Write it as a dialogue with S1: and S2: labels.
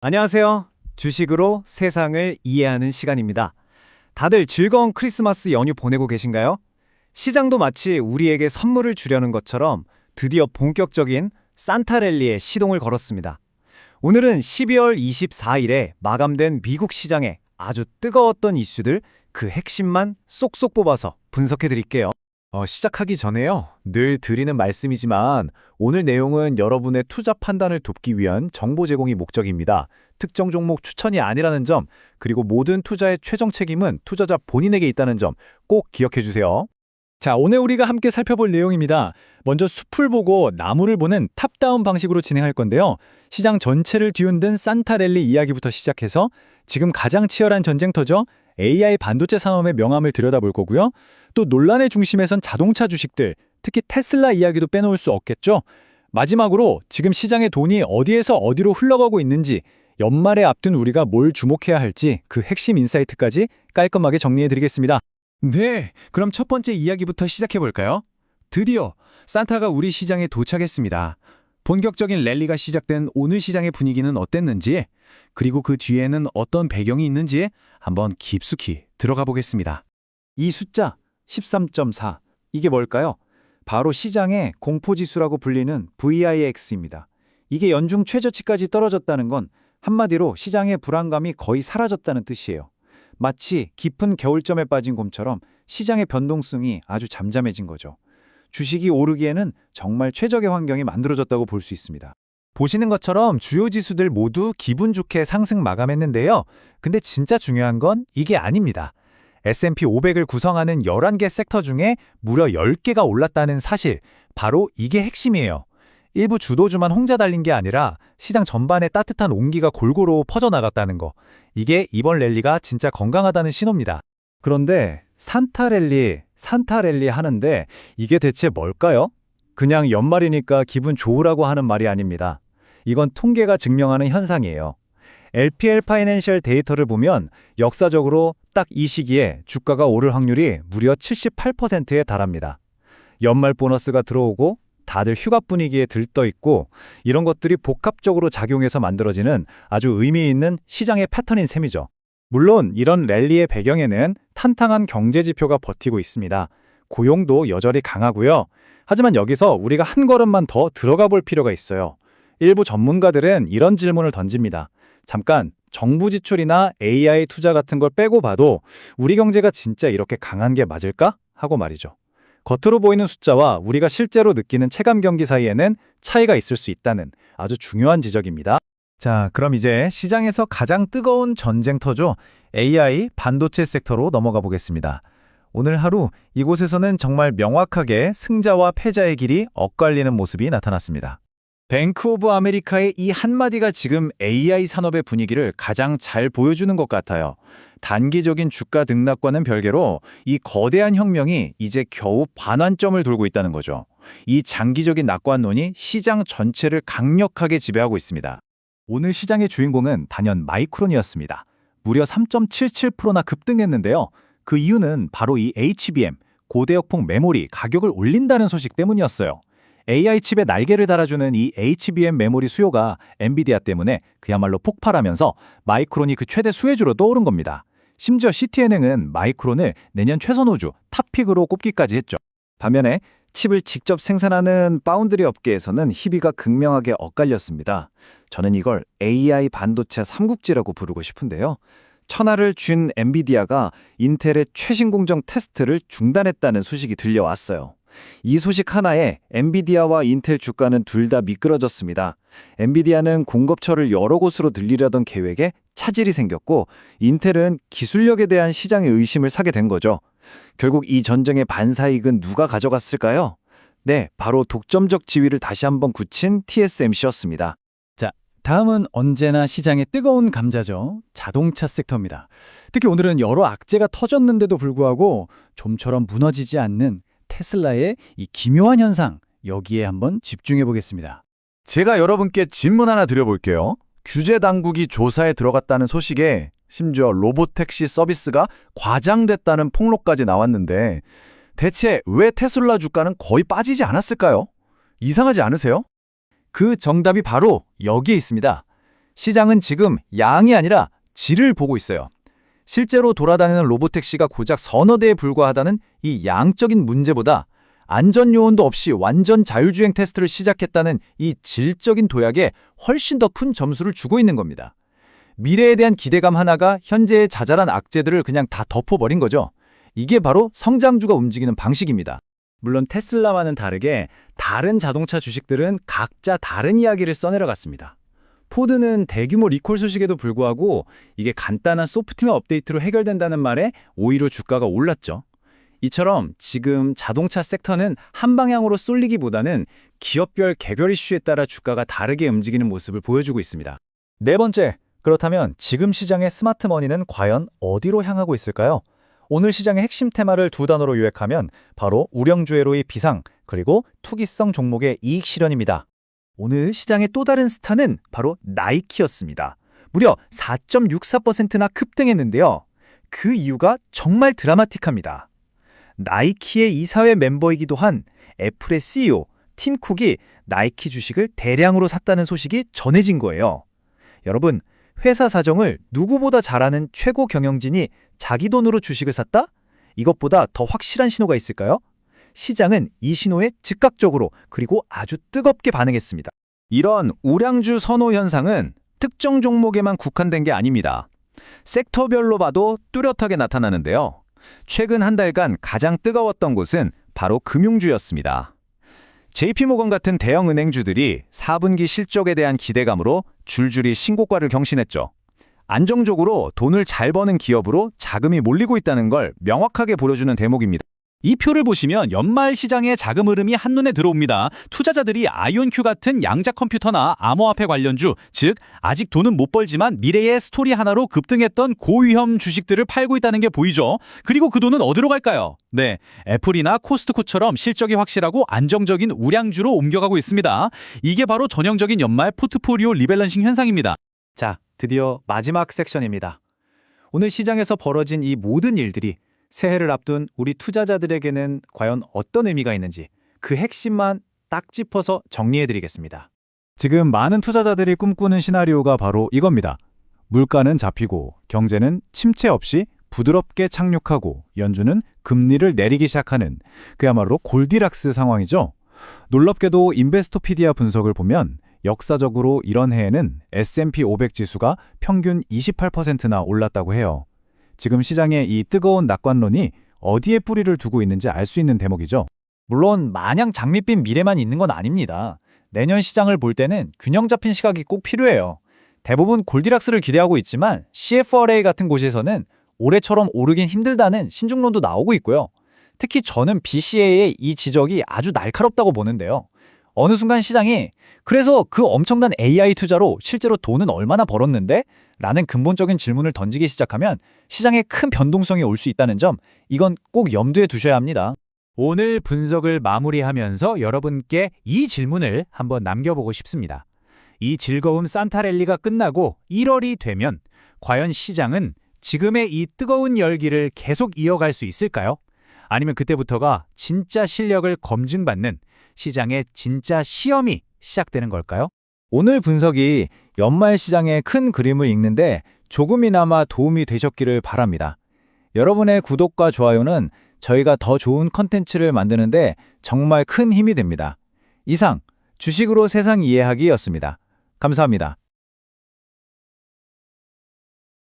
S1: 안녕하세요. 주식으로 세상을 이해하는 시간입니다. 다들 즐거운 크리스마스 연휴 보내고 계신가요? 시장도 마치 우리에게 선물을 주려는 것처럼 드디어 본격적인 산타랠리에 시동을 걸었습니다. 오늘은 12월 24일에 마감된 미국 시장에 아주 뜨거웠던 이슈들 그 핵심만 쏙쏙 뽑아서 분석해 드릴게요.
S2: 시작하기 전에요. 늘 드리는 말씀이지만 오늘 내용은 여러분의 투자 판단을 돕기 위한 정보 제공이 목적입니다. 특정 종목 추천이 아니라는 점, 그리고 모든 투자의 최종 책임은 투자자 본인에게 있다는 점 꼭 기억해 주세요.
S3: 자, 오늘 우리가 함께 살펴볼 내용입니다. 먼저 숲을 보고 나무를 보는 탑다운 방식으로 진행할 건데요. 시장 전체를 뒤흔든 산타랠리 이야기부터 시작해서 지금 가장 치열한 전쟁터죠. AI 반도체 산업의 명암을 들여다볼 거고요. 또 논란의 중심에선 자동차 주식들, 특히 테슬라 이야기도 빼놓을 수 없겠죠. 마지막으로 지금 시장의 돈이 어디에서 어디로 흘러가고 있는지, 연말에 앞둔 우리가 뭘 주목해야 할지 그 핵심 인사이트까지 깔끔하게 정리해드리겠습니다.
S4: 네, 그럼 첫 번째 이야기부터 시작해볼까요? 드디어 산타가 우리 시장에 도착했습니다. 본격적인 랠리가 시작된 오늘 시장의 분위기는 어땠는지, 그리고 그 뒤에는 어떤 배경이 있는지 한번 깊숙이 들어가 보겠습니다.
S2: 이 숫자 13.4, 이게 뭘까요? 바로 시장의 공포지수라고 불리는 VIX입니다. 이게 연중 최저치까지 떨어졌다는 건 한마디로 시장의 불안감이 거의 사라졌다는 뜻이에요. 마치 깊은 겨울잠에 빠진 곰처럼 시장의 변동성이 아주 잠잠해진 거죠. 주식이 오르기에는 정말 최적의 환경이 만들어졌다고 볼 수 있습니다.
S1: 보시는 것처럼 주요 지수들 모두 기분 좋게 상승 마감했는데요. 근데 진짜 중요한 건 이게 아닙니다. S&P 500을 구성하는 11개 섹터 중에 무려 10개가 올랐다는 사실, 바로 이게 핵심이에요. 일부 주도주만 홍자 달린 게 아니라 시장 전반에 따뜻한 온기가 골고루 퍼져나갔다는 거. 이게 이번 랠리가 진짜 건강하다는 신호입니다.
S2: 그런데 산타랠리 하는데 이게 대체 뭘까요? 그냥 연말이니까 기분 좋으라고 하는 말이 아닙니다. 이건 통계가 증명하는 현상이에요. LPL 파이낸셜 데이터를 보면 역사적으로 딱 이 시기에 주가가 오를 확률이 무려 78%에 달합니다. 연말 보너스가 들어오고 다들 휴가 분위기에 들떠 있고 이런 것들이 복합적으로 작용해서 만들어지는 아주 의미 있는 시장의 패턴인 셈이죠. 물론 이런 랠리의 배경에는 탄탄한 경제 지표가 버티고 있습니다. 고용도 여전히 강하고요. 하지만 여기서 우리가 한 걸음만 더 들어가 볼 필요가 있어요. 일부 전문가들은 이런 질문을 던집니다. 잠깐, 정부 지출이나 AI 투자 같은 걸 빼고 봐도 우리 경제가 진짜 이렇게 강한 게 맞을까? 하고 말이죠. 겉으로 보이는 숫자와 우리가 실제로 느끼는 체감 경기 사이에는 차이가 있을 수 있다는 아주 중요한 지적입니다.
S1: 자, 그럼 이제 시장에서 가장 뜨거운 전쟁터죠. AI 반도체 섹터로 넘어가 보겠습니다. 오늘 하루 이곳에서는 정말 명확하게 승자와 패자의 길이 엇갈리는 모습이 나타났습니다.
S4: 뱅크 오브 아메리카의 이 한마디가 지금 AI 산업의 분위기를 가장 잘 보여주는 것 같아요. 단기적인 주가 등락과는 별개로 이 거대한 혁명이 이제 겨우 반환점을 돌고 있다는 거죠. 이 장기적인 낙관론이 시장 전체를 강력하게 지배하고 있습니다.
S2: 오늘 시장의 주인공은 단연 마이크론이었습니다. 무려 3.77%나 급등했는데요. 그 이유는 바로 이 HBM, 고대역폭 메모리 가격을 올린다는 소식 때문이었어요. AI 칩에 날개를 달아주는 이 HBM 메모리 수요가 엔비디아 때문에 그야말로 폭발하면서 마이크론이 그 최대 수혜주로 떠오른 겁니다. 심지어 CT은행은 마이크론을 내년 최선호주 탑픽으로 꼽기까지 했죠. 반면에 칩을 직접 생산하는 파운드리 업계에서는 희비가 극명하게 엇갈렸습니다. 저는 이걸 AI 반도체 삼국지라고 부르고 싶은데요. 천하를 쥔 엔비디아가 인텔의 최신 공정 테스트를 중단했다는 소식이 들려왔어요. 이 소식 하나에 엔비디아와 인텔 주가는 둘 다 미끄러졌습니다. 엔비디아는 공급처를 여러 곳으로 늘리려던 계획에 차질이 생겼고 인텔은 기술력에 대한 시장의 의심을 사게 된 거죠. 결국 이 전쟁의 반사이익은 누가 가져갔을까요? 네, 바로 독점적 지위를 다시 한번 굳힌 TSMC였습니다.
S3: 다음은 언제나 시장의 뜨거운 감자죠. 자동차 섹터입니다. 특히 오늘은 여러 악재가 터졌는데도 불구하고 좀처럼 무너지지 않는 테슬라의 이 기묘한 현상, 여기에 한번 집중해 보겠습니다.
S4: 제가 여러분께 질문 하나 드려볼게요. 규제 당국이 조사에 들어갔다는 소식에 심지어 로보택시 서비스가 과장됐다는 폭로까지 나왔는데 대체 왜 테슬라 주가는 거의 빠지지 않았을까요? 이상하지 않으세요?
S2: 그 정답이 바로 여기에 있습니다. 시장은 지금 양이 아니라 질을 보고 있어요. 실제로 돌아다니는 로보택시가 고작 서너 대에 불과하다는 이 양적인 문제보다 안전 요원도 없이 완전 자율주행 테스트를 시작했다는 이 질적인 도약에 훨씬 더 큰 점수를 주고 있는 겁니다. 미래에 대한 기대감 하나가 현재의 자잘한 악재들을 그냥 다 덮어버린 거죠. 이게 바로 성장주가 움직이는 방식입니다.
S3: 물론 테슬라와는 다르게 다른 자동차 주식들은 각자 다른 이야기를 써내려갔습니다. 포드는 대규모 리콜 소식에도 불구하고 이게 간단한 소프트웨어 업데이트로 해결된다는 말에 오히려 주가가 올랐죠. 이처럼 지금 자동차 섹터는 한 방향으로 쏠리기보다는 기업별 개별 이슈에 따라 주가가 다르게 움직이는 모습을 보여주고 있습니다.
S2: 네 번째, 그렇다면 지금 시장의 스마트머니는 과연 어디로 향하고 있을까요? 오늘 시장의 핵심 테마를 두 단어로 요약하면 바로 우량주회로의 비상, 그리고 투기성 종목의 이익 실현입니다. 오늘 시장의 또 다른 스타는 바로 나이키였습니다. 무려 4.64%나 급등했는데요. 그 이유가 정말 드라마틱합니다. 나이키의 이사회 멤버이기도 한 애플의 CEO 팀 쿡이 나이키 주식을 대량으로 샀다는 소식이 전해진 거예요. 여러분, 회사 사정을 누구보다 잘 아는 최고 경영진이 자기 돈으로 주식을 샀다? 이것보다 더 확실한 신호가 있을까요? 시장은 이 신호에 즉각적으로 그리고 아주 뜨겁게 반응했습니다. 이런 우량주 선호 현상은 특정 종목에만 국한된 게 아닙니다. 섹터별로 봐도 뚜렷하게 나타나는데요. 최근 한 달간 가장 뜨거웠던 곳은 바로 금융주였습니다. JP모건 같은 대형 은행주들이 4분기 실적에 대한 기대감으로 줄줄이 신고가를 경신했죠. 안정적으로 돈을 잘 버는 기업으로 자금이 몰리고 있다는 걸 명확하게 보여주는 대목입니다.
S3: 이 표를 보시면 연말 시장의 자금 흐름이 한눈에 들어옵니다. 투자자들이 아이온큐 같은 양자 컴퓨터나 암호화폐 관련주, 즉 아직 돈은 못 벌지만 미래의 스토리 하나로 급등했던 고위험 주식들을 팔고 있다는 게 보이죠. 그리고 그 돈은 어디로 갈까요? 네, 애플이나 코스트코처럼 실적이 확실하고 안정적인 우량주로 옮겨가고 있습니다. 이게 바로 전형적인 연말 포트포리오 리밸런싱 현상입니다.
S2: 자, 드디어 마지막 섹션입니다. 오늘 시장에서 벌어진 이 모든 일들이 새해를 앞둔 우리 투자자들에게는 과연 어떤 의미가 있는지 그 핵심만 딱 짚어서 정리해드리겠습니다. 지금 많은 투자자들이 꿈꾸는 시나리오가 바로 이겁니다. 물가는 잡히고 경제는 침체 없이 부드럽게 착륙하고 연준은 금리를 내리기 시작하는 그야말로 골디락스 상황이죠. 놀랍게도 인베스토피디아 분석을 보면 역사적으로 이런 해에는 S&P 500 지수가 평균 28%나 올랐다고 해요. 지금 시장의 이 뜨거운 낙관론이 어디에 뿌리를 두고 있는지 알 수 있는 대목이죠. 물론 마냥 장밋빛 미래만 있는 건 아닙니다. 내년 시장을 볼 때는 균형 잡힌 시각이 꼭 필요해요. 대부분 골디락스를 기대하고 있지만 CFRA 같은 곳에서는 올해처럼 오르긴 힘들다는 신중론도 나오고 있고요. 특히 저는 BCA의 이 지적이 아주 날카롭다고 보는데요. 어느 순간 시장이 그래서 그 엄청난 AI 투자로 실제로 돈은 얼마나 벌었는데? 라는 근본적인 질문을 던지기 시작하면 시장에 큰 변동성이 올 수 있다는 점, 이건 꼭 염두에 두셔야 합니다.
S3: 오늘 분석을 마무리하면서 여러분께 이 질문을 한번 남겨보고 싶습니다. 이 즐거운 산타랠리가 끝나고 1월이 되면 과연 시장은 지금의 이 뜨거운 열기를 계속 이어갈 수 있을까요? 아니면 그때부터가 진짜 실력을 검증받는 시장의 진짜 시험이 시작되는 걸까요?
S2: 오늘 분석이 연말 시장의 큰 그림을 읽는데 조금이나마 도움이 되셨기를 바랍니다. 여러분의 구독과 좋아요는 저희가 더 좋은 컨텐츠를 만드는데 정말 큰 힘이 됩니다. 이상 주식으로 세상 이해하기였습니다. 감사합니다.